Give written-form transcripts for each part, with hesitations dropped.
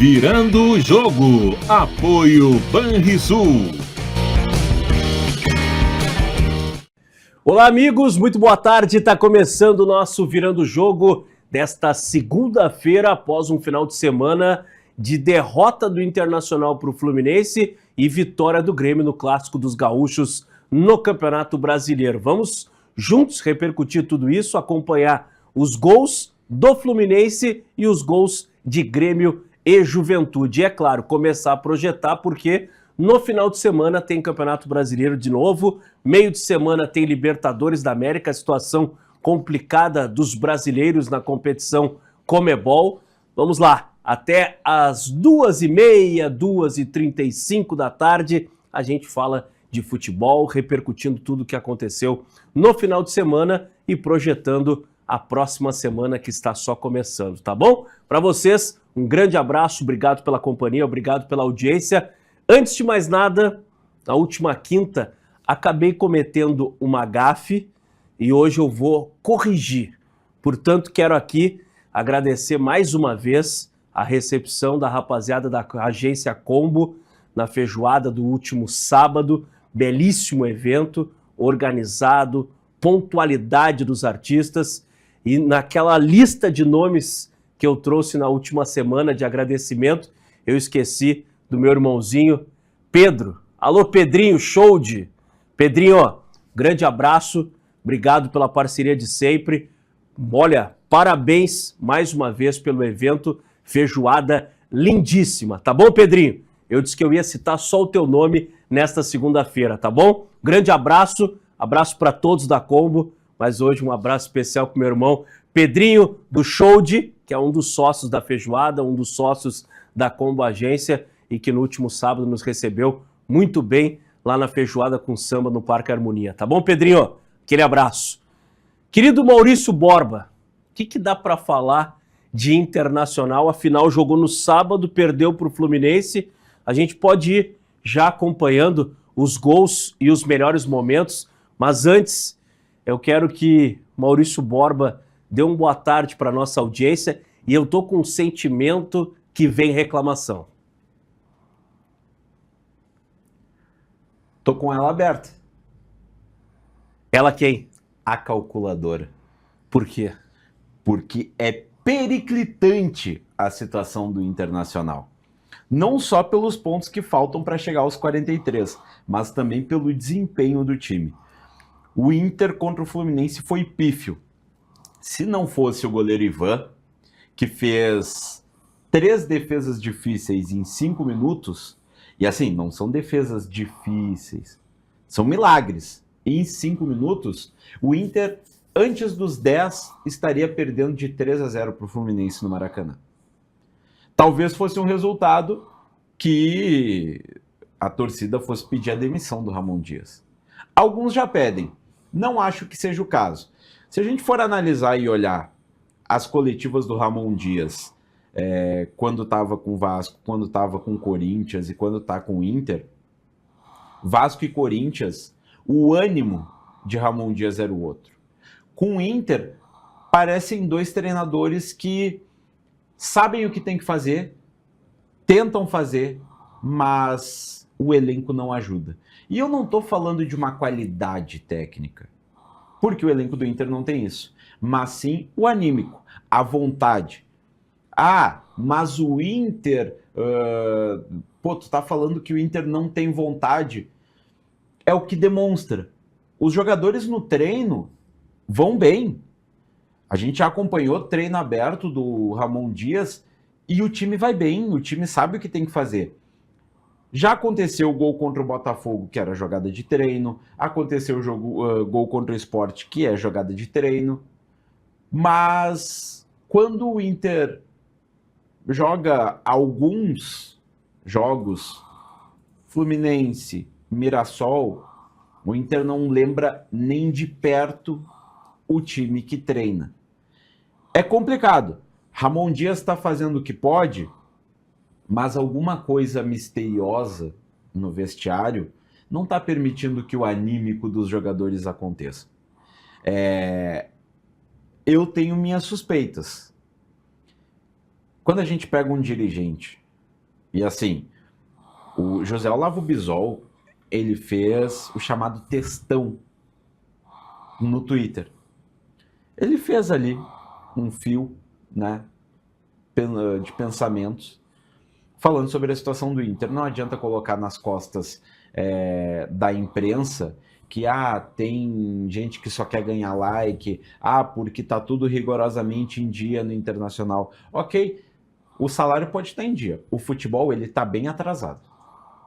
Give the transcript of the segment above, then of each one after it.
Virando o jogo. Apoio Banrisul. Olá, amigos. Muito boa tarde. Está começando o nosso Virando o Jogo desta segunda-feira, após um final de semana de derrota do Internacional para o Fluminense e vitória do Grêmio no Clássico dos Gaúchos no Campeonato Brasileiro. Vamos juntos repercutir tudo isso, acompanhar os gols do Fluminense e os gols de Grêmio e Juventude. E, é claro, começar a projetar, porque no final de semana tem Campeonato Brasileiro de novo, meio de semana tem Libertadores da América, a situação complicada dos brasileiros na competição Conmebol. Vamos lá, até às 2h30, 2h35 da tarde, a gente fala de futebol, repercutindo tudo o que aconteceu no final de semana e projetando a próxima semana que está só começando, tá bom? Para vocês, um grande abraço, obrigado pela companhia, obrigado pela audiência. Antes de mais nada, na última quinta, acabei cometendo uma gafe e hoje eu vou corrigir. Portanto, quero aqui agradecer mais uma vez a recepção da rapaziada da Agência Combo na feijoada do último sábado. Belíssimo evento, organizado, pontualidade dos artistas. E naquela lista de nomes que eu trouxe na última semana de agradecimento, eu esqueci do meu irmãozinho Pedro. Alô, Pedrinho, show de... Pedrinho, ó, grande abraço, obrigado pela parceria de sempre. Olha, parabéns mais uma vez pelo evento, feijoada lindíssima, tá bom, Pedrinho? Eu disse que eu ia citar só o teu nome nesta segunda-feira, tá bom? Grande abraço, abraço para todos da Combo, mas hoje um abraço especial para o meu irmão Pedrinho do Showde, que é um dos sócios da feijoada, um dos sócios da Combo Agência e que no último sábado nos recebeu muito bem lá na feijoada com samba no Parque Harmonia. Tá bom, Pedrinho? Aquele abraço. Querido Maurício Borba, o que dá para falar de Internacional? Afinal, jogou no sábado, perdeu para o Fluminense. A gente pode ir já acompanhando os gols e os melhores momentos, mas antes eu quero que Maurício Borba dê uma boa tarde para a nossa audiência e eu tô com um sentimento que vem reclamação. Tô com ela aberta. Ela quem? A calculadora. Por quê? Porque é periclitante a situação do Internacional. Não só pelos pontos que faltam para chegar aos 43, mas também pelo desempenho do time. O Inter contra o Fluminense foi pífio. Se não fosse o goleiro Ivan, que fez 3 defesas difíceis em 5 minutos, e assim, não são defesas difíceis, são milagres. Em 5 minutos, o Inter, antes dos 10, estaria perdendo de 3-0 para o Fluminense no Maracanã. Talvez fosse um resultado que a torcida fosse pedir a demissão do Ramon Dias. Alguns já pedem. Não acho que seja o caso. Se a gente for analisar e olhar as coletivas do Ramon Dias, quando estava com o Vasco, quando estava com o Corinthians e quando está com o Inter, Vasco e Corinthians, o ânimo de Ramon Dias era o outro. Com o Inter, parecem 2 treinadores que sabem o que tem que fazer, tentam fazer, mas o elenco não ajuda. E eu não estou falando de uma qualidade técnica, porque o elenco do Inter não tem isso, mas sim o anímico, a vontade. Ah, mas o Inter... tu tá falando que o Inter não tem vontade? É o que demonstra. Os jogadores no treino vão bem. A gente já acompanhou o treino aberto do Ramon Dias e o time vai bem, o time sabe o que tem que fazer. Já aconteceu o gol contra o Botafogo, que era jogada de treino. Aconteceu o gol contra o Sport, que é jogada de treino. Mas quando o Inter joga alguns jogos, Fluminense, Mirassol, o Inter não lembra nem de perto o time que treina. É complicado. Ramon Dias está fazendo o que pode, mas alguma coisa misteriosa no vestiário não está permitindo que o anímico dos jogadores aconteça. Eu tenho minhas suspeitas. Quando a gente pega um dirigente E assim, o José Olavo Bisol, ele fez o chamado textão no Twitter. Ele fez ali um fio, né, de pensamentos falando sobre a situação do Inter. Não adianta colocar nas costas da imprensa que tem gente que só quer ganhar like, porque tá tudo rigorosamente em dia no Internacional. Ok, o salário pode estar em dia. O futebol, ele tá bem atrasado.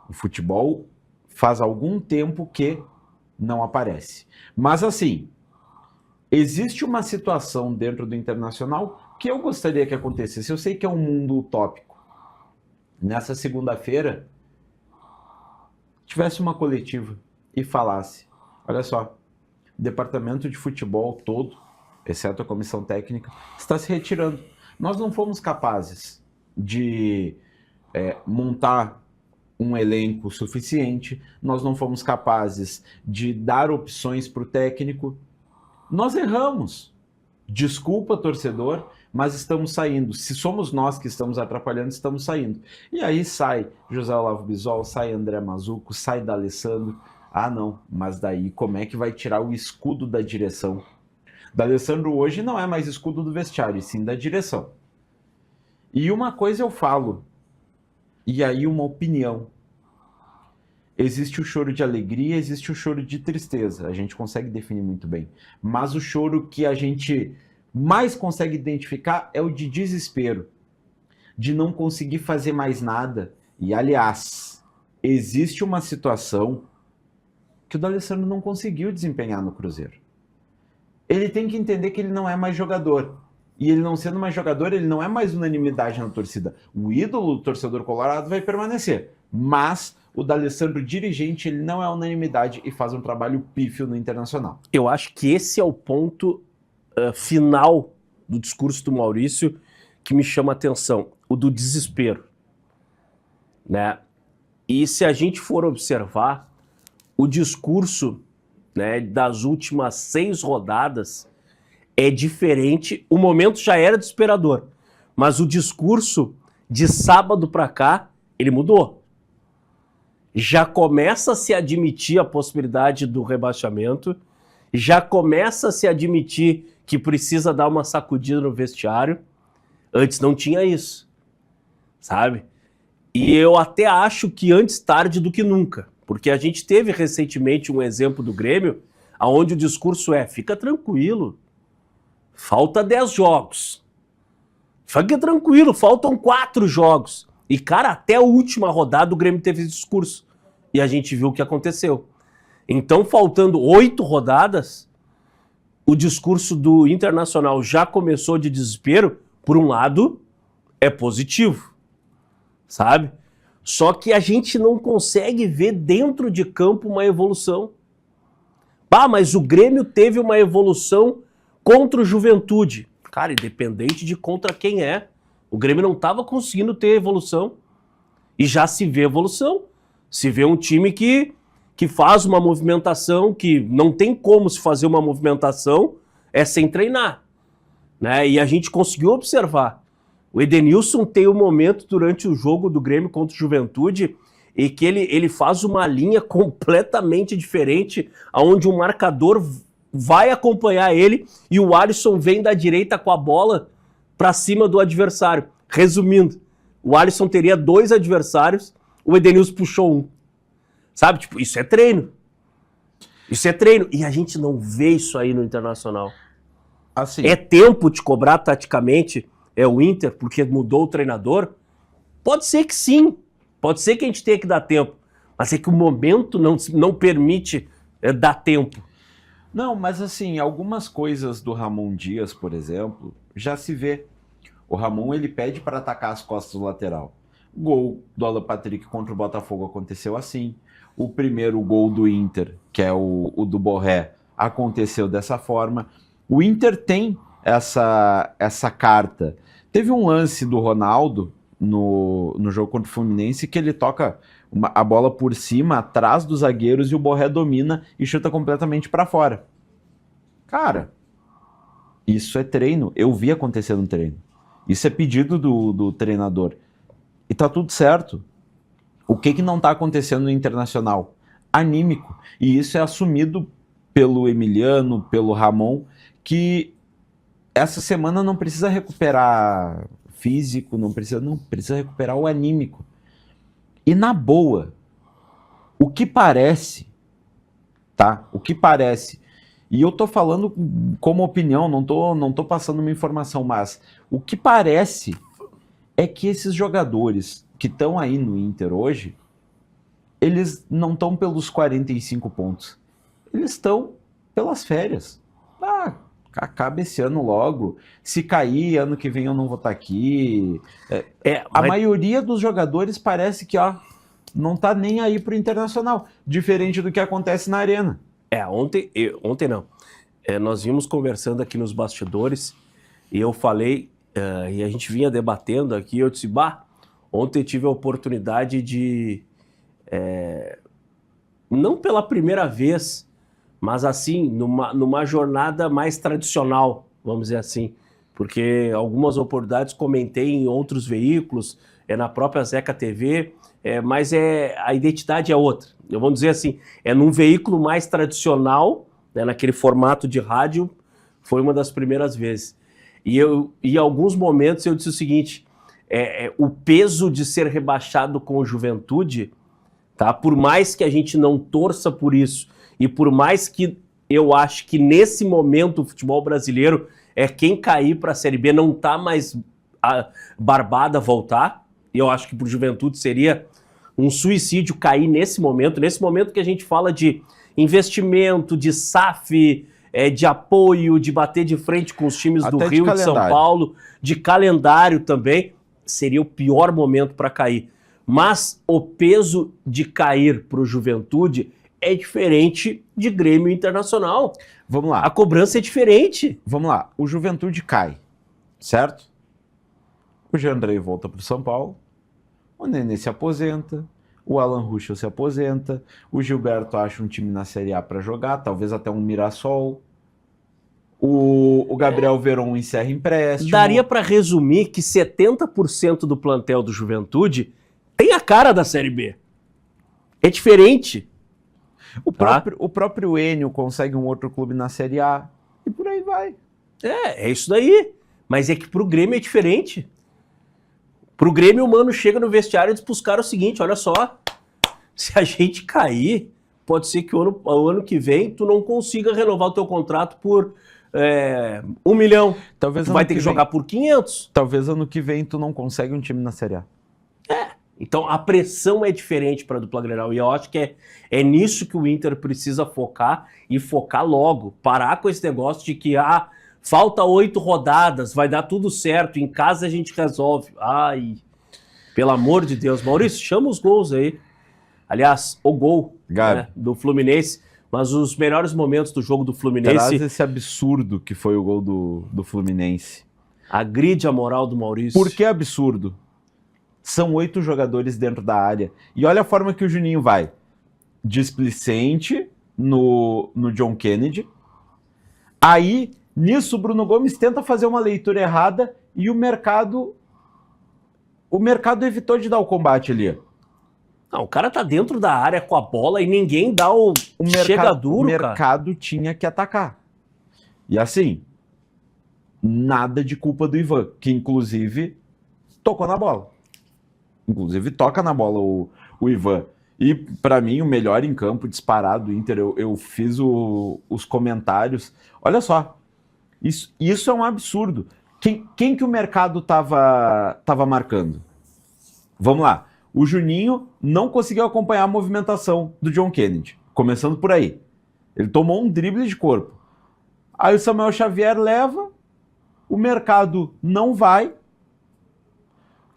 O futebol faz algum tempo que não aparece. Mas assim, existe uma situação dentro do Internacional que eu gostaria que acontecesse. Eu sei que é um mundo utópico. Nessa segunda-feira, tivesse uma coletiva e falasse: olha só, o departamento de futebol todo, exceto a comissão técnica, está se retirando. Nós não fomos capazes de montar um elenco suficiente, nós não fomos capazes de dar opções para o técnico. Nós erramos. Desculpa, torcedor, mas estamos saindo. Se somos nós que estamos atrapalhando, estamos saindo. E aí sai José Olavo Bisol, sai André Mazzucco, sai D'Alessandro. Não, mas daí como é que vai tirar o escudo da direção? D'Alessandro hoje não é mais escudo do vestiário, e sim da direção. E uma coisa eu falo, e aí uma opinião. Existe o choro de alegria, existe o choro de tristeza. A gente consegue definir muito bem. Mas o choro que a gente mais consegue identificar é o de desespero. De não conseguir fazer mais nada. E, aliás, existe uma situação que o D'Alessandro não conseguiu desempenhar no Cruzeiro. Ele tem que entender que ele não é mais jogador. E ele não sendo mais jogador, ele não é mais unanimidade na torcida. O ídolo do torcedor colorado vai permanecer. Mas o D'Alessandro dirigente, ele não é unanimidade e faz um trabalho pífio no Internacional. Eu acho que esse é o ponto final do discurso do Maurício que me chama a atenção, o do desespero, né? E se a gente for observar o discurso, né, das últimas 6 rodadas, é diferente. O momento já era desesperador, mas o discurso de sábado para cá, ele mudou. Já começa a se admitir a possibilidade do rebaixamento, já começa a se admitir que precisa dar uma sacudida no vestiário. Antes não tinha isso, sabe? E eu até acho que antes tarde do que nunca, porque a gente teve recentemente um exemplo do Grêmio, onde o discurso fica tranquilo, falta 10 jogos. Fica tranquilo, faltam 4 jogos. E, cara, até a última rodada o Grêmio teve esse discurso. E a gente viu o que aconteceu. Então, faltando 8 rodadas, o discurso do Internacional já começou de desespero. Por um lado, é positivo, sabe? Só que a gente não consegue ver dentro de campo uma evolução. Mas o Grêmio teve uma evolução contra o Juventude. Cara, independente de contra quem o Grêmio não estava conseguindo ter evolução. E já se vê evolução. Se vê um time que faz uma movimentação, que não tem como se fazer uma movimentação sem treinar, né? E a gente conseguiu observar. O Edenilson tem um momento durante o jogo do Grêmio contra o Juventude e que ele faz uma linha completamente diferente, onde o marcador vai acompanhar ele e o Alisson vem da direita com a bola para cima do adversário. Resumindo, o Alisson teria 2 adversários, o Edenilson puxou um. Sabe, tipo, isso é treino. Isso é treino. E a gente não vê isso aí no Internacional. Assim, É tempo de cobrar taticamente o Inter, porque mudou o treinador? Pode ser que sim. Pode ser que a gente tenha que dar tempo. Mas é que o momento não permite dar tempo. Não, mas assim, algumas coisas do Ramon Dias, por exemplo, já se vê. O Ramon, ele pede para atacar as costas do lateral. O gol do Alan Patrick contra o Botafogo aconteceu assim. O primeiro gol do Inter, que é o do Borré, aconteceu dessa forma. O Inter tem essa carta. Teve um lance do Ronaldo no jogo contra o Fluminense que ele toca a bola por cima, atrás dos zagueiros, e o Borré domina e chuta completamente para fora. Cara, isso é treino. Eu vi acontecer no treino. Isso é pedido do treinador. E tá tudo certo. O que não tá acontecendo no Internacional? Anímico. E isso é assumido pelo Emiliano, pelo Ramon, que essa semana não precisa recuperar físico, não precisa recuperar o anímico. E na boa, o que parece, tá? O que parece, e eu tô falando como opinião, não tô passando uma informação, mas o que parece é que esses jogadores que estão aí no Inter hoje, eles não estão pelos 45 pontos. Eles estão pelas férias. Ah, acaba esse ano logo. Se cair, ano que vem eu não vou estar aqui. A maioria dos jogadores parece que não tá nem aí pro Internacional. Diferente do que acontece na Arena. Ontem não. Nós vimos conversando aqui nos bastidores e eu falei, e a gente vinha debatendo aqui, eu disse, ontem eu tive a oportunidade de, não pela primeira vez, mas assim, numa jornada mais tradicional, vamos dizer assim, porque algumas oportunidades comentei em outros veículos, na própria Zeca TV, mas a identidade é outra. Vamos dizer assim, num veículo mais tradicional, naquele formato de rádio, foi uma das primeiras vezes. E em alguns momentos eu disse o seguinte, o peso de ser rebaixado com o Juventude, tá? Por mais que a gente não torça por isso, e por mais que eu acho que nesse momento o futebol brasileiro quem cair para a Série B não tá mais barbada voltar, e eu acho que para o Juventude seria um suicídio cair nesse momento que a gente fala de investimento, de SAF, de apoio, de bater de frente com os times do Rio e de São Paulo, de calendário também, seria o pior momento para cair. Mas o peso de cair para o Juventude é diferente de Grêmio Internacional. Vamos lá. A cobrança é diferente. Vamos lá. O Juventude cai, certo? O Jandrei volta para o São Paulo, o Nenê se aposenta, o Alan Ruschel se aposenta, o Gilberto acha um time na Série A para jogar, talvez até um Mirassol. O Gabriel Veron encerra empréstimo. Daria para resumir que 70% do plantel do Juventude tem a cara da Série B. É diferente. O próprio Enio consegue um outro clube na Série A e por aí vai. É isso daí. Mas é que pro Grêmio é diferente. Pro Grêmio, o mano chega no vestiário e diz pros caras o seguinte, olha só, se a gente cair, pode ser que o ano que vem tu não consiga renovar o teu contrato por 1 milhão. Talvez tu vai ter que jogar por 500. Talvez ano que vem tu não consegue um time na Série A. Então a pressão é diferente para a dupla Grenal. E eu acho que é nisso que o Inter precisa focar e focar logo. Parar com esse negócio de que falta 8 rodadas, vai dar tudo certo, em casa a gente resolve. Ai, pelo amor de Deus. Maurício, chama os gols aí. Aliás, o gol do Fluminense, mas os melhores momentos do jogo do Fluminense... Traz esse absurdo que foi o gol do Fluminense. Agride a moral do Maurício. Por que absurdo? São 8 jogadores dentro da área. E olha a forma que o Juninho vai. Displicente no John Kennedy. Aí... Nisso, o Bruno Gomes tenta fazer uma leitura errada e o mercado evitou de dar o combate ali. Não, o cara tá dentro da área com a bola e ninguém dá o chega duro, o mercado tinha que atacar. E assim, nada de culpa do Ivan, que inclusive tocou na bola. Inclusive toca na bola o Ivan. E para mim, o melhor em campo disparado do Inter, eu fiz os comentários. Olha só. Isso é um absurdo. Quem que o mercado tava marcando? Vamos lá. O Juninho não conseguiu acompanhar a movimentação do John Kennedy. Começando por aí. Ele tomou um drible de corpo. Aí o Samuel Xavier leva. O mercado não vai.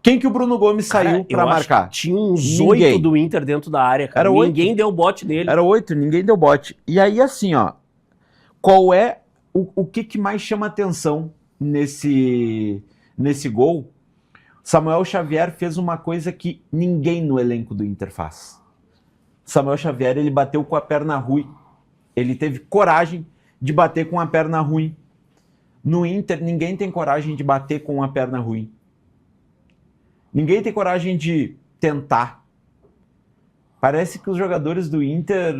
Quem que o Bruno Gomes saiu para marcar? Tinha uns 8 do Inter dentro da área, cara. Ninguém deu bote nele. Era 8, ninguém deu bote. E aí assim, qual é o que mais chama atenção nesse gol? Samuel Xavier fez uma coisa que ninguém no elenco do Inter faz. Samuel Xavier, ele bateu com a perna ruim. Ele teve coragem de bater com a perna ruim. No Inter, ninguém tem coragem de bater com a perna ruim. Ninguém tem coragem de tentar. Parece que os jogadores do Inter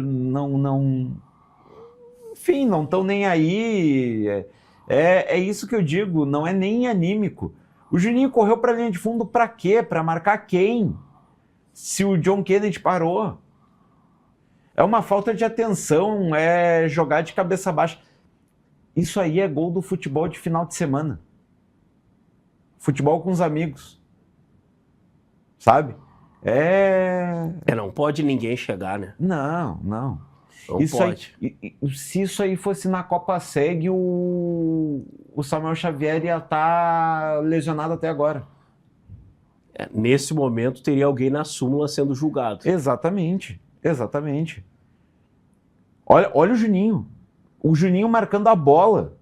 enfim, não estão nem aí. É isso que eu digo, não é nem anímico. O Juninho correu para a linha de fundo para quê? Para marcar quem? Se o John Kennedy parou. É uma falta de atenção, é jogar de cabeça baixa. Isso aí é gol do futebol de final de semana. Futebol com os amigos. Sabe? Não pode ninguém chegar, né? Não. Não Isso pode. Aí, se isso aí fosse na Copa SEG, o Samuel Xavier ia estar lesionado até agora. Nesse momento teria alguém na súmula sendo julgado. Exatamente. Olha o Juninho. O Juninho marcando a bola.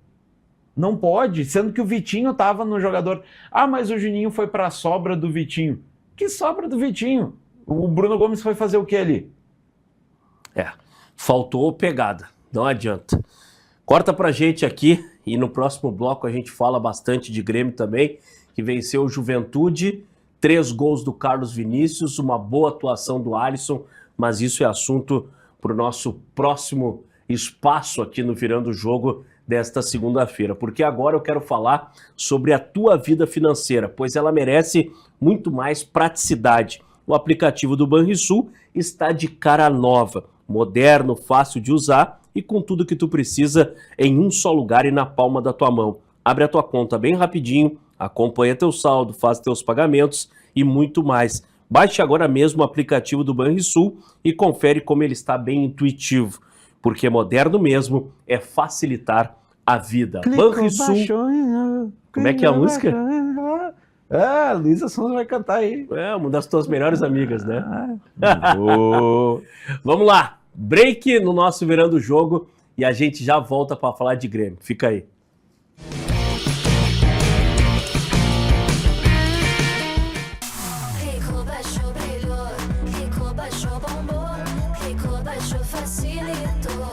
Não pode, sendo que o Vitinho estava no jogador. Ah, mas o Juninho foi para a sobra do Vitinho. Que sobra do Vitinho? O Bruno Gomes foi fazer o que ali? Faltou pegada, não adianta. Corta pra gente aqui e no próximo bloco a gente fala bastante de Grêmio também, que venceu o Juventude, 3 gols do Carlos Vinícius, uma boa atuação do Alisson, mas isso é assunto para o nosso próximo espaço aqui no Virando o Jogo desta segunda-feira, porque agora eu quero falar sobre a tua vida financeira, pois ela merece muito mais praticidade. O aplicativo do Banrisul está de cara nova, moderno, fácil de usar e com tudo que tu precisa em um só lugar e na palma da tua mão. Abre a tua conta bem rapidinho, acompanha teu saldo, faz teus pagamentos e muito mais. Baixe agora mesmo o aplicativo do Banrisul e confere como ele está bem intuitivo, porque moderno mesmo é facilitar a vida. Banrisul. Como é que é a música? Luísa Sonza vai cantar aí. Uma das tuas melhores amigas, né? Vamos lá. Break no nosso Virando o Jogo e a gente já volta para falar de Grêmio. Fica aí. Rico baixou, brilhou, Rico baixou, bombou, Rico baixou, facilitou.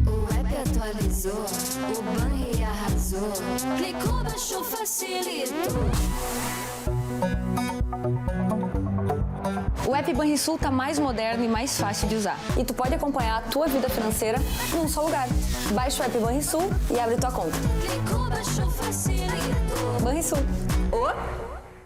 O app atualizou, o Banri arrasou, clicou, baixou, facilitou. O app Banrisul tá mais moderno e mais fácil de usar. E tu pode acompanhar a tua vida financeira num só lugar. Baixa o app Banrisul e abre tua conta. Clicou, baixou, facilitou. Banrisul.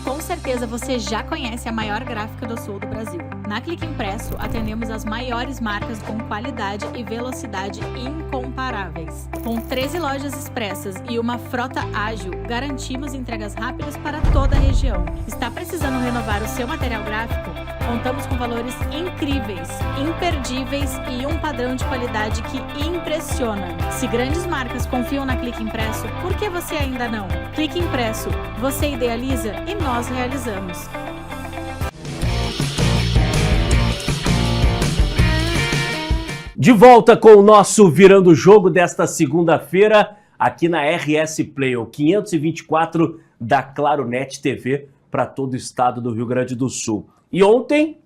Com certeza você já conhece a maior gráfica do sul do Brasil. Na Clique Impresso, atendemos as maiores marcas com qualidade e velocidade incomparáveis. Com 13 lojas expressas e uma frota ágil, garantimos entregas rápidas para toda a região. Está precisando renovar o seu material gráfico? Contamos com valores incríveis, imperdíveis e um padrão de qualidade que impressiona. Se grandes marcas confiam na Clique Impresso, por que você ainda não? Clique Impresso, você idealiza e nós realizamos. De volta com o nosso Virando o Jogo desta segunda-feira, aqui na RS Play, o 524 da Claro Net TV, para todo o estado do Rio Grande do Sul. E ontem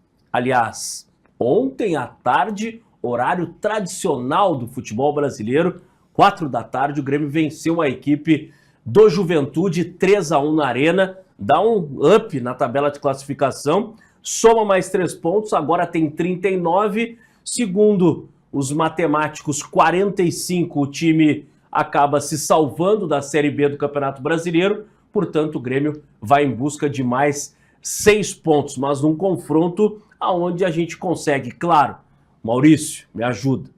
à tarde, horário tradicional do futebol brasileiro, 4 da tarde, o Grêmio venceu a equipe do Juventude 3-1 na Arena, dá um up na tabela de classificação, soma mais 3 pontos, agora tem 39, segundo os matemáticos 45, o time acaba se salvando da Série B do Campeonato Brasileiro, portanto o Grêmio vai em busca de mais 6 pontos, mas num confronto aonde a gente consegue, claro, Maurício, me ajuda,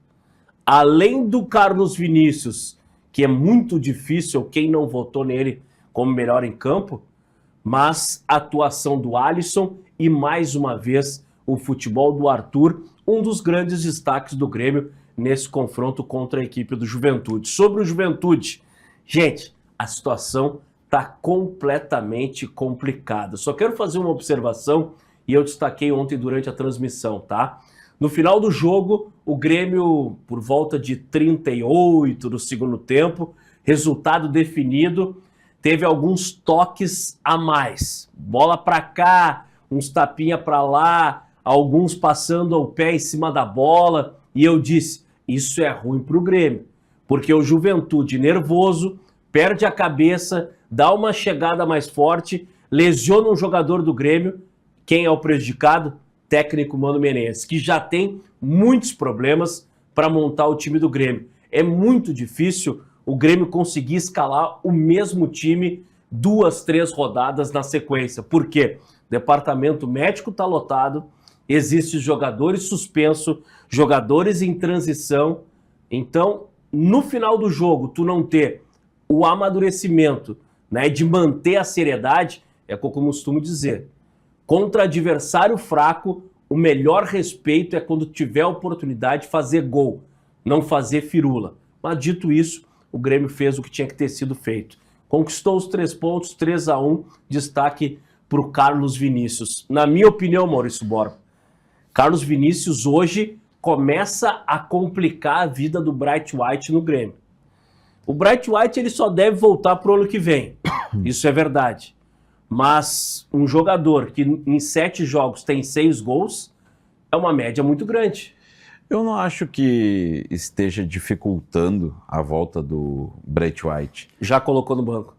além do Carlos Vinícius, que é muito difícil, quem não votou nele como melhor em campo, mas a atuação do Alisson e mais uma vez o futebol do Arthur, um dos grandes destaques do Grêmio nesse confronto contra a equipe do Juventude. Sobre o Juventude, gente, a situação está completamente complicada. Só quero fazer uma observação e eu destaquei ontem durante a transmissão, tá? No final do jogo, o Grêmio, por volta de 38 do segundo tempo, resultado definido, teve alguns toques a mais. Bola para cá, uns tapinha para lá, alguns passando o pé em cima da bola. E eu disse, isso é ruim para o Grêmio, porque o Juventude nervoso, perde a cabeça, dá uma chegada mais forte, lesiona um jogador do Grêmio, quem é o prejudicado? Técnico Mano Menezes, que já tem muitos problemas para montar o time do Grêmio. É muito difícil o Grêmio conseguir escalar o mesmo time 2, 3 rodadas na sequência. Por quê? O departamento médico está lotado, existem jogadores suspensos, jogadores em transição. Então, no final do jogo, tu não ter o amadurecimento, né, de manter a seriedade, é como eu costumo dizer. Contra adversário fraco, o melhor respeito é quando tiver a oportunidade de fazer gol, não fazer firula. Mas dito isso, o Grêmio fez o que tinha que ter sido feito. Conquistou os 3 pontos, 3-1, destaque para o Carlos Vinícius. Na minha opinião, Maurício Borba, Carlos Vinícius hoje começa a complicar a vida do Bright White no Grêmio. O Bright White ele só deve voltar para o ano que vem, isso é verdade. Mas um jogador que em 7 jogos tem 6 gols é uma média muito grande. Eu não acho que esteja dificultando a volta do Bright White. Já colocou no banco.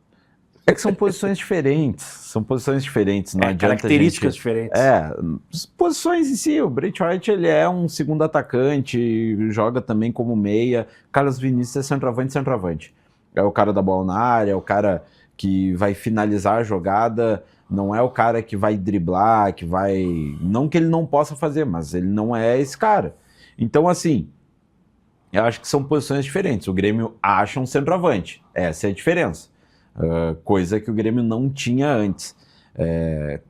É que são posições diferentes. São posições diferentes. Não adianta características diferentes. Posições em si. O Bright White ele é um segundo atacante, joga também como meia. Carlos Vinícius é centroavante. É o cara da bola na área, é o cara que vai finalizar a jogada, não é o cara que vai driblar, que vai... Não que ele não possa fazer, mas ele não é esse cara. Então, assim, eu acho que são posições diferentes. O Grêmio acha um centroavante. Essa é a diferença. Coisa que o Grêmio não tinha antes.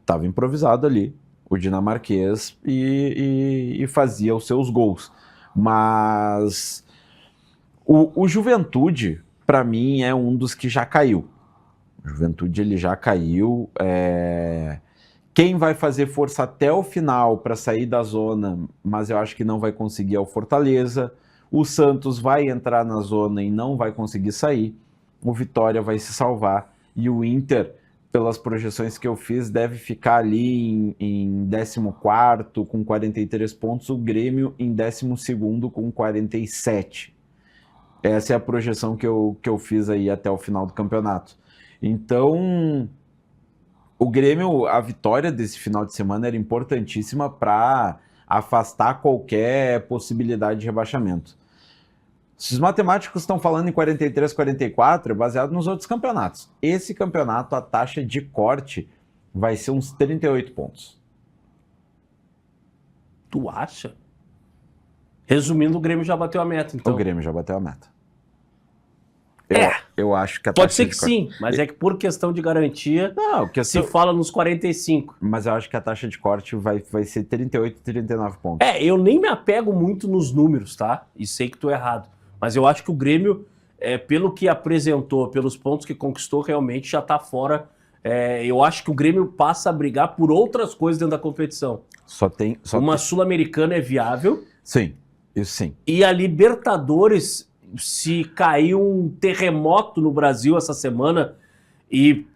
Estava improvisado ali, o dinamarquês, e fazia os seus gols. Mas o Juventude, para mim, é um dos que já caiu. O Juventude ele já caiu. Quem vai fazer força até o final para sair da zona, mas eu acho que não vai conseguir, é o Fortaleza. O Santos vai entrar na zona e não vai conseguir sair. O Vitória vai se salvar. E o Inter, pelas projeções que eu fiz, deve ficar ali em 14º com 43 pontos. O Grêmio em 12º com 47. Essa é a projeção que eu fiz aí até o final do campeonato. Então, o Grêmio, a vitória desse final de semana era importantíssima para afastar qualquer possibilidade de rebaixamento. Se os matemáticos estão falando em 43, 44, é baseado nos outros campeonatos. Esse campeonato, a taxa de corte vai ser uns 38 pontos. Tu acha? Resumindo, o Grêmio já bateu a meta, então. O Grêmio já bateu a meta. Eu acho que a Pode taxa ser de que corte... sim, mas é que por questão de garantia, Não, porque se fala nos 45. Mas eu acho que a taxa de corte vai ser 38, 39 pontos. Eu nem me apego muito nos números, tá? E sei que tu é errado. Mas eu acho que o Grêmio, pelo que apresentou, pelos pontos que conquistou, realmente já tá fora. Eu acho que o Grêmio passa a brigar por outras coisas dentro da competição. Uma Sul-Americana é viável. Sim, isso sim. E a Libertadores, se cair um terremoto no Brasil essa semana e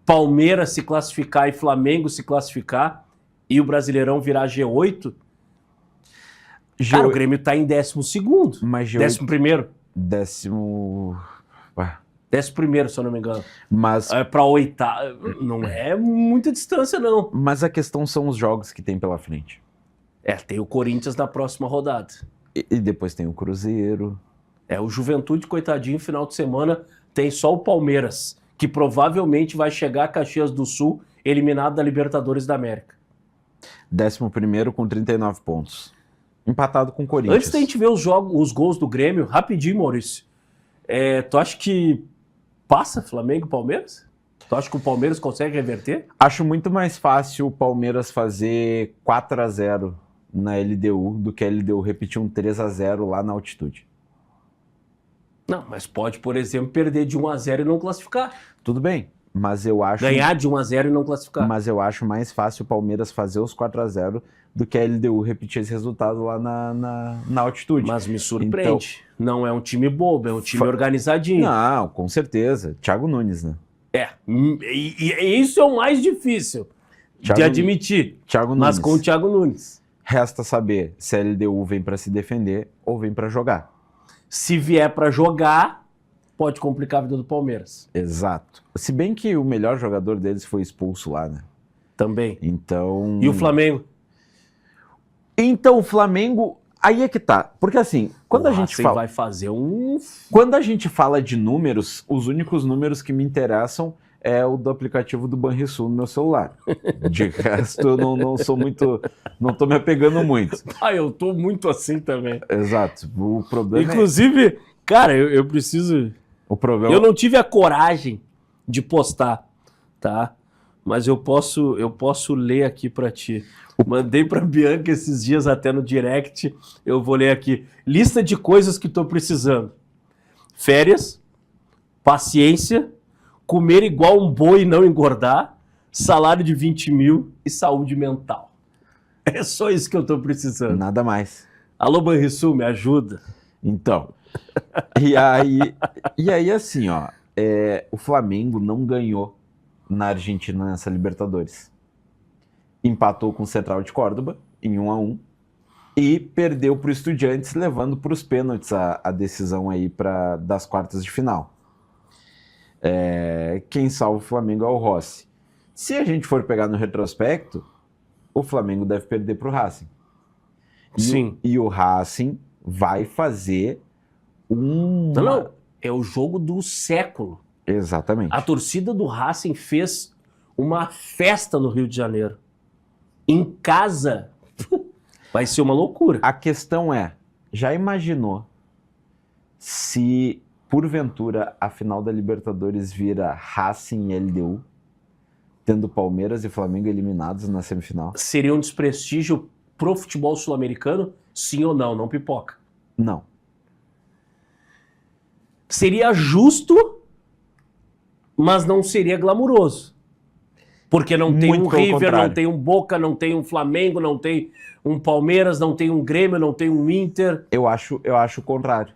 Palmeiras se classificar e Flamengo se classificar e o Brasileirão virar G8, cara, o Grêmio tá em 12º. Mas G8... 11º. 11º, se eu não me engano. Mas... Pra 8º. Não é muita distância, não. Mas a questão são os jogos que tem pela frente. Tem o Corinthians na próxima rodada. E depois tem o Cruzeiro. O Juventude, coitadinho, final de semana tem só o Palmeiras, que provavelmente vai chegar a Caxias do Sul, eliminado da Libertadores da América. 11º com 39 pontos. Empatado com o Corinthians. Antes da gente ver os gols do Grêmio, rapidinho, Maurício, tu acha que passa Flamengo e Palmeiras? Tu acha que o Palmeiras consegue reverter? Acho muito mais fácil o Palmeiras fazer 4-0 na LDU do que a LDU repetir um 3-0 lá na altitude. Não, mas pode, por exemplo, perder de 1-0 e não classificar. Tudo bem, mas eu acho... Ganhar de 1-0 e não classificar. Mas eu acho mais fácil o Palmeiras fazer os 4-0 do que a LDU repetir esse resultado lá na altitude. Mas me surpreende. Então, não é um time bobo, é um time organizadinho. Não, com certeza. Thiago Nunes, né? E isso é o mais difícil de admitir. Thiago Nunes. Mas com o Thiago Nunes. Resta saber se a LDU vem para se defender ou vem para jogar. Se vier para jogar, pode complicar a vida do Palmeiras. Exato. Se bem que o melhor jogador deles foi expulso lá, né? Também. Então... E o Flamengo? Então, o Flamengo... Aí é que tá. Porque assim, quando O a gente Racing fala... vai fazer um... Quando a gente fala de números, os únicos números que me interessam é o do aplicativo do Banrisul no meu celular. De resto, eu não sou muito... Não tô me apegando muito. Ah, eu tô muito assim também. Exato. O problema Inclusive, cara, eu preciso... O problema... Eu não tive a coragem de postar, tá? Mas eu posso ler aqui pra ti. Mandei pra Bianca esses dias até no direct. Eu vou ler aqui. Lista de coisas que tô precisando. Férias, paciência, comer igual um boi e não engordar, salário de 20 mil e saúde mental. É só isso que eu tô precisando. Nada mais. Alô, Banrisul, me ajuda. Então, e aí assim, ó, o Flamengo não ganhou na Argentina nessa Libertadores. Empatou com o Central de Córdoba em 1-1 e perdeu para o Estudiantes, levando para os pênaltis a decisão aí das quartas de final. Quem salva o Flamengo é o Rossi. Se a gente for pegar no retrospecto, o Flamengo deve perder para o Racing. Sim. E o Racing vai fazer Não, é o jogo do século. Exatamente. A torcida do Racing fez uma festa no Rio de Janeiro. Em casa. Vai ser uma loucura. A questão é, já imaginou se, porventura, a final da Libertadores vira Racing e LDU, tendo Palmeiras e Flamengo eliminados na semifinal? Seria um desprestígio pro futebol sul-americano? Sim ou não? Não pipoca. Não. Seria justo, mas não seria glamuroso. Porque não tem Muito um pelo River, contrário. não tem um Boca, não tem um Flamengo, não tem um Palmeiras, não tem um Grêmio, não tem um Inter. Eu acho o contrário.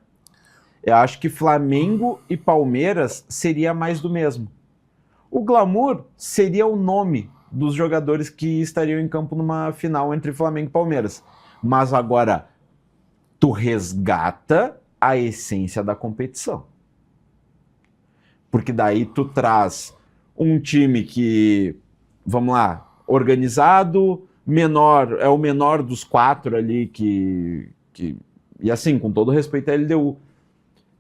Eu acho que Flamengo e Palmeiras seria mais do mesmo. O glamour seria o nome dos jogadores que estariam em campo numa final entre Flamengo e Palmeiras. Mas agora, tu resgata a essência da competição. Porque daí tu traz um time que, vamos lá, organizado, menor, é o menor dos quatro ali e assim, com todo respeito à LDU,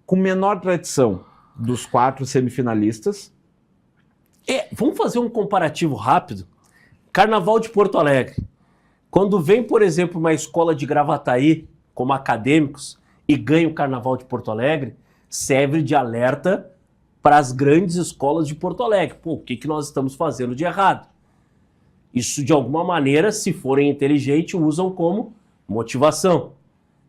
com menor tradição dos quatro semifinalistas. Vamos fazer um comparativo rápido. Carnaval de Porto Alegre. Quando vem, por exemplo, uma escola de Gravataí, como acadêmicos, e ganha o Carnaval de Porto Alegre, serve de alerta para as grandes escolas de Porto Alegre. Pô, o que nós estamos fazendo de errado? Isso, de alguma maneira, se forem inteligentes, usam como motivação.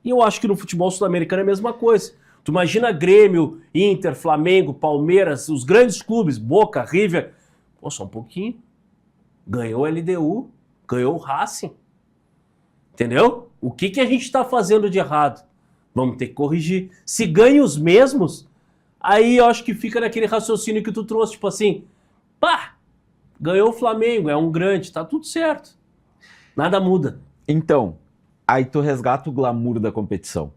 E eu acho que no futebol sul-americano é a mesma coisa. Tu imagina Grêmio, Inter, Flamengo, Palmeiras, os grandes clubes, Boca, River. Pô, só um pouquinho. Ganhou o LDU, ganhou o Racing. Entendeu? O que a gente está fazendo de errado? Vamos ter que corrigir. Se ganha os mesmos, aí eu acho que fica naquele raciocínio que tu trouxe, tipo assim, pá, ganhou o Flamengo, é um grande, tá tudo certo. Nada muda. Então, aí tu resgata o glamour da competição.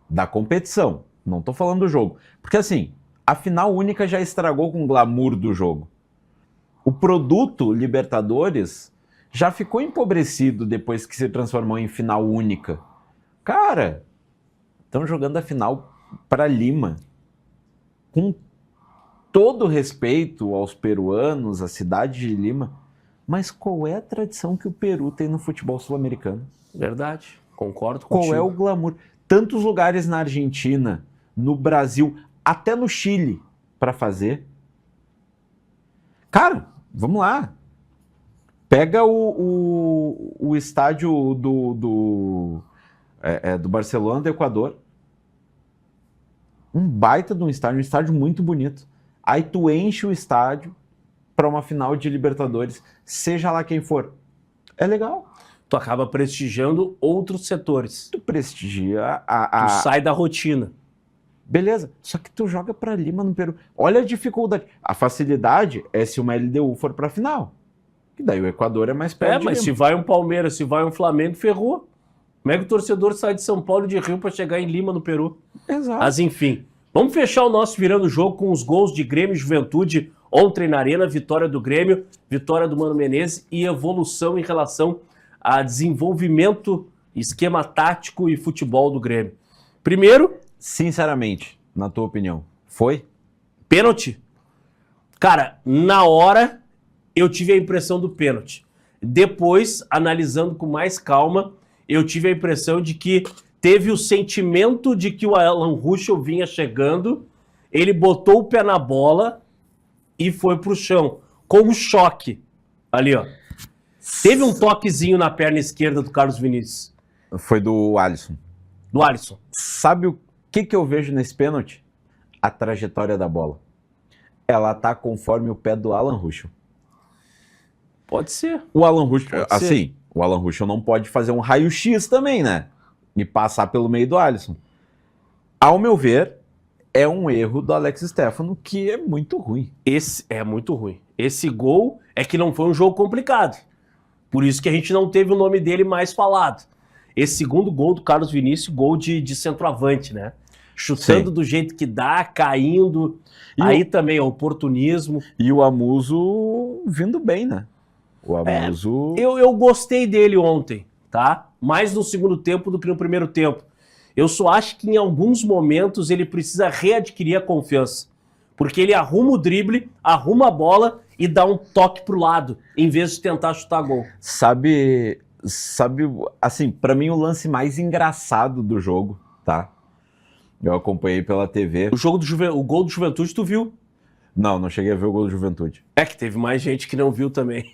Da competição, não tô falando do jogo. Porque assim, a final única já estragou com o glamour do jogo. O produto Libertadores já ficou empobrecido depois que se transformou em final única. Cara, estão jogando a final para Lima. Com todo respeito aos peruanos, à cidade de Lima, mas qual é a tradição que o Peru tem no futebol sul-americano? Verdade, concordo contigo. Qual é o glamour? Tantos lugares na Argentina, no Brasil, até no Chile, para fazer. Cara, vamos lá. Pega o estádio do Barcelona do Equador. Um baita de um estádio muito bonito. Aí tu enche o estádio para uma final de Libertadores, seja lá quem for. É legal. Tu acaba prestigiando outros setores. Tu prestigia Tu sai da rotina. Beleza, só que tu joga pra Lima no Peru. Olha a dificuldade. A facilidade é se uma LDU for pra final. Que daí o Equador é mais perto de Mas Lima. se vai um Palmeiras, se vai um Flamengo, ferrou. Como é que o torcedor sai de São Paulo de Rio pra chegar em Lima, no Peru? Exato. Mas enfim, Vamos fechar o nosso Virando o Jogo com os gols de Grêmio e Juventude ontem na Arena, vitória do Grêmio, vitória do Mano Menezes e evolução em relação a desenvolvimento, esquema tático e futebol do Grêmio. Primeiro, Sinceramente, na tua opinião, foi? pênalti. Cara, na hora eu tive a impressão do pênalti. Depois, analisando com mais calma, eu tive a impressão de que teve o sentimento de que o Alan Ruschel vinha chegando, ele botou o pé na bola e foi pro chão, com um choque. Ali, ó. Teve um toquezinho na perna esquerda do Carlos Vinícius, Foi do Alisson. do Alisson. Sabe o que eu vejo nesse pênalti? A trajetória da bola. Ela tá conforme o pé do Alan Ruschel. Pode ser. O Alan Ruschel, Pode ser. assim, o Alan Ruschel não pode fazer um raio-x também, né? E passar pelo meio do Alisson. Ao meu ver, é um erro do Alex Stefano que é muito ruim. Esse é muito ruim. Esse gol é que não foi um jogo complicado. Por isso que a gente não teve o nome dele mais falado. Esse segundo gol do Carlos Vinícius, gol de centroavante, né? Chutando Sim. do jeito que dá, caindo. E Aí também é oportunismo. E o Amuso vindo bem, né? O Amuso... Eu gostei dele ontem, tá? Mais no segundo tempo do que no primeiro tempo. Eu só acho que em alguns momentos ele precisa readquirir a confiança. Porque ele arruma o drible, arruma a bola e dá um toque pro lado, em vez de tentar chutar gol. Sabe, assim, pra mim o lance mais engraçado do jogo, tá? Eu acompanhei pela TV. O gol do Juventude tu viu? Não cheguei a ver o gol do Juventude. É que teve mais gente que não viu também.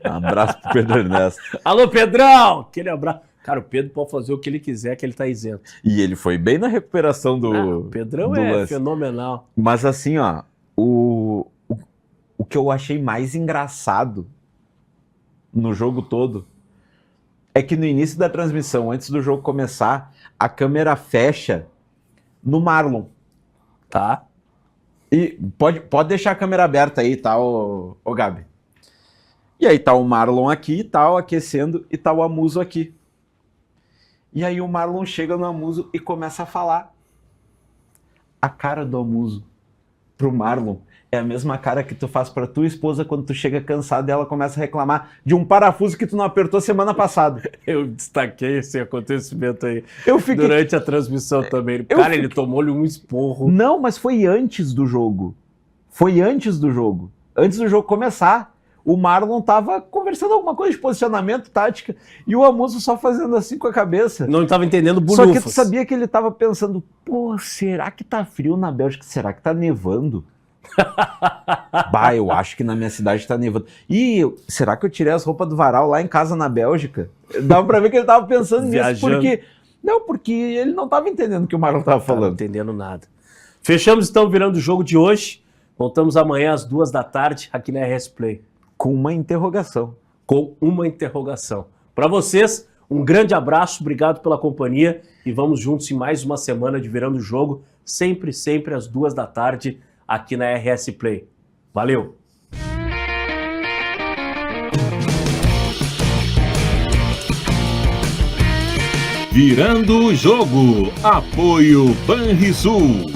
Abraço pro Pedro Ernesto. Alô, Pedrão! Aquele abraço. Cara, o Pedro pode fazer o que ele quiser, que ele tá isento. E ele foi bem na recuperação O Pedrão do é lance. fenomenal. Mas assim, ó, o que eu achei mais engraçado no jogo todo é que no início da transmissão, antes do jogo começar, a câmera fecha no Marlon. Tá? E pode deixar a câmera aberta aí, tá, ô Gabi? E aí tá o Marlon aqui, tal, aquecendo, e tá o Amuso aqui. E aí o Marlon chega no Amuso e começa a falar. A cara do Amuso pro Marlon é a mesma cara que tu faz pra tua esposa quando tu chega cansado e ela começa a reclamar de um parafuso que tu não apertou semana passada. Eu destaquei esse acontecimento aí Eu fiquei... durante a transmissão também. Cara, ele tomou-lhe um esporro. Não, mas foi antes do jogo. Foi antes do jogo. Antes do jogo começar. O Marlon tava conversando alguma coisa de posicionamento, tática, e o Amuso só fazendo assim com a cabeça. Não estava entendendo Só bulhufas. que tu sabia que ele tava pensando, pô, será que tá frio na Bélgica? Será que tá nevando? Bah, eu acho que na minha cidade tá nevando. Será que eu tirei as roupas do varal lá em casa na Bélgica? Dava pra ver que ele tava pensando nisso, Viajando. porque ele não tava entendendo o que o Marlon tava Não tava falando. entendendo nada. Fechamos então virando o jogo de hoje. Voltamos amanhã às 14h aqui na RS Play. Com uma interrogação. Com uma interrogação. Para vocês, um grande abraço, obrigado pela companhia e vamos juntos em mais uma semana de Virando o Jogo, sempre às 14h aqui na RS Play. Valeu! Virando o Jogo. Apoio Banrisul.